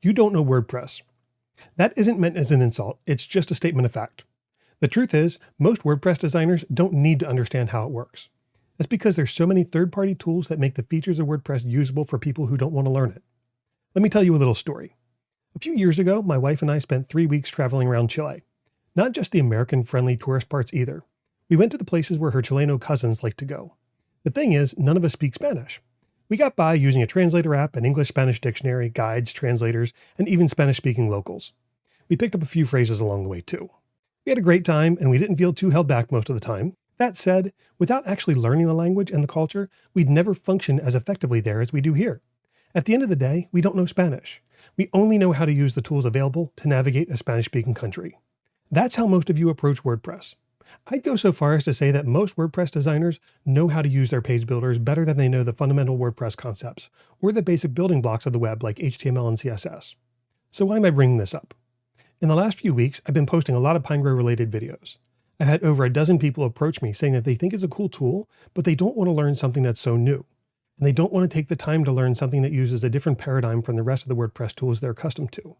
You don't know WordPress. That isn't meant as an insult, it's just a statement of fact. The truth is, most WordPress designers don't need to understand how it works. That's because there's so many third-party tools that make the features of WordPress usable for people who don't want to learn it. Let me tell you a little story. A few years ago, my wife and I spent 3 weeks traveling around Chile. Not just the American-friendly tourist parts either. We went to the places where her Chileno cousins like to go. The thing is, none of us speak Spanish. We got by using a translator app, an English-Spanish dictionary, guides, translators, and even Spanish-speaking locals. We picked up a few phrases along the way too. We had a great time, and we didn't feel too held back most of the time. That said, without actually learning the language and the culture, we'd never function as effectively there as we do here. At the end of the day, we don't know Spanish. We only know how to use the tools available to navigate a Spanish-speaking country. That's how most of you approach WordPress. I'd go so far as to say that most WordPress designers know how to use their page builders better than they know the fundamental WordPress concepts, or the basic building blocks of the web like HTML and CSS. So why am I bringing this up? In the last few weeks, I've been posting a lot of Pinegrow related videos. I've had over a dozen people approach me saying that they think it's a cool tool, but they don't want to learn something that's so new. And they don't want to take the time to learn something that uses a different paradigm from the rest of the WordPress tools they're accustomed to.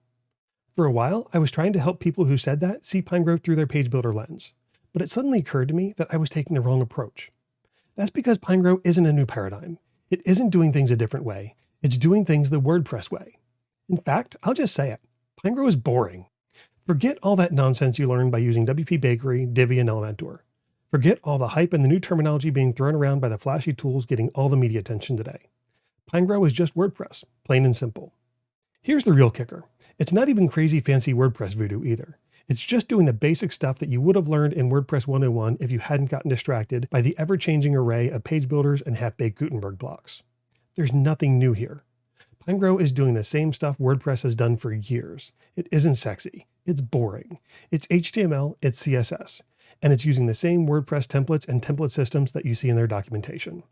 For a while, I was trying to help people who said that see Pinegrow through their page builder lens. But it suddenly occurred to me that I was taking the wrong approach. That's because Pinegrow isn't a new paradigm. It isn't doing things a different way. It's doing things the WordPress way. In fact, I'll just say it. Pinegrow is boring. Forget all that nonsense you learned by using WP Bakery, Divi, and Elementor. Forget all the hype and the new terminology being thrown around by the flashy tools getting all the media attention today. Pinegrow is just WordPress, plain and simple. Here's the real kicker. It's not even crazy fancy WordPress voodoo either. It's just doing the basic stuff that you would have learned in WordPress 101 if you hadn't gotten distracted by the ever-changing array of page builders and half-baked Gutenberg blocks. There's nothing new here. Pinegrow is doing the same stuff WordPress has done for years. It isn't sexy. It's boring. It's HTML, it's CSS, and it's using the same WordPress templates and template systems that you see in their documentation.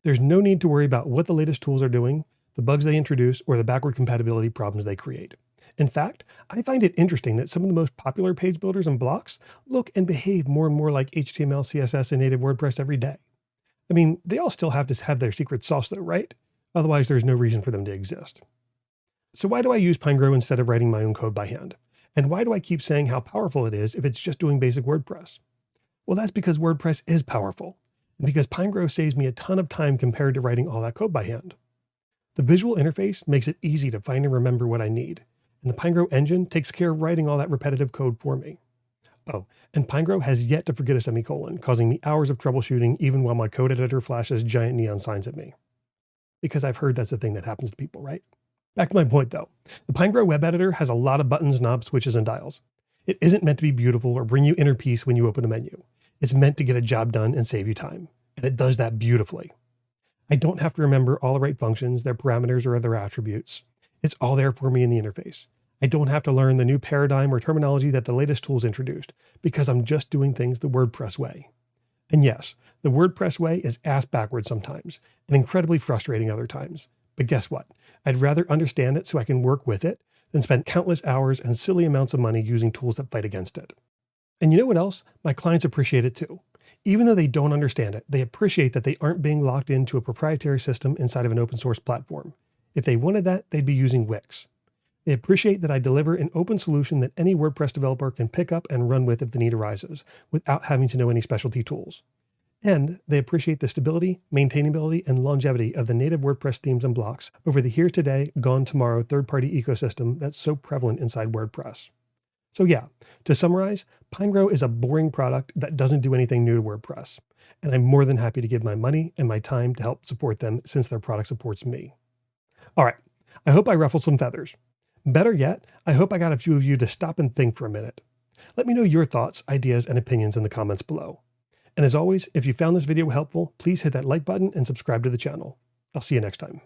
There's no need to worry about what the latest tools are doing, the bugs they introduce, or the backward compatibility problems they create. In fact, I find it interesting that some of the most popular page builders and blocks look and behave more and more like HTML, CSS, and native WordPress every day. I mean, they all still have to have their secret sauce though, right? Otherwise, there's no reason for them to exist. So why do I use Pinegrow instead of writing my own code by hand? And why do I keep saying how powerful it is if it's just doing basic WordPress? Well, that's because WordPress is powerful, and because Pinegrow saves me a ton of time compared to writing all that code by hand. The visual interface makes it easy to find and remember what I need, and the Pinegrow engine takes care of writing all that repetitive code for me. Oh, and Pinegrow has yet to forget a semicolon, causing me hours of troubleshooting even while my code editor flashes giant neon signs at me. Because I've heard that's a thing that happens to people, right? Back to my point though. The Pinegrow web editor has a lot of buttons, knobs, switches, and dials. It isn't meant to be beautiful or bring you inner peace when you open a menu. It's meant to get a job done and save you time. And it does that beautifully. I don't have to remember all the right functions, their parameters, or other attributes. It's all there for me in the interface. I don't have to learn the new paradigm or terminology that the latest tools introduced, because I'm just doing things the WordPress way. And yes, the WordPress way is ass backwards sometimes, and incredibly frustrating other times. But guess what? I'd rather understand it so I can work with it than spend countless hours and silly amounts of money using tools that fight against it. And you know what else? My clients appreciate it too. Even though they don't understand it, they appreciate that they aren't being locked into a proprietary system inside of an open source platform. If they wanted that, they'd be using Wix. They appreciate that I deliver an open solution that any WordPress developer can pick up and run with if the need arises, without having to know any specialty tools. And they appreciate the stability, maintainability, and longevity of the native WordPress themes and blocks over the here today, gone tomorrow third-party ecosystem that's so prevalent inside WordPress. So yeah, to summarize, Pinegrow is a boring product that doesn't do anything new to WordPress. And I'm more than happy to give my money and my time to help support them since their product supports me. All right, I hope I ruffled some feathers. Better yet, I hope I got a few of you to stop and think for a minute. Let me know your thoughts, ideas, and opinions in the comments below. And as always, if you found this video helpful, please hit that like button and subscribe to the channel. I'll see you next time.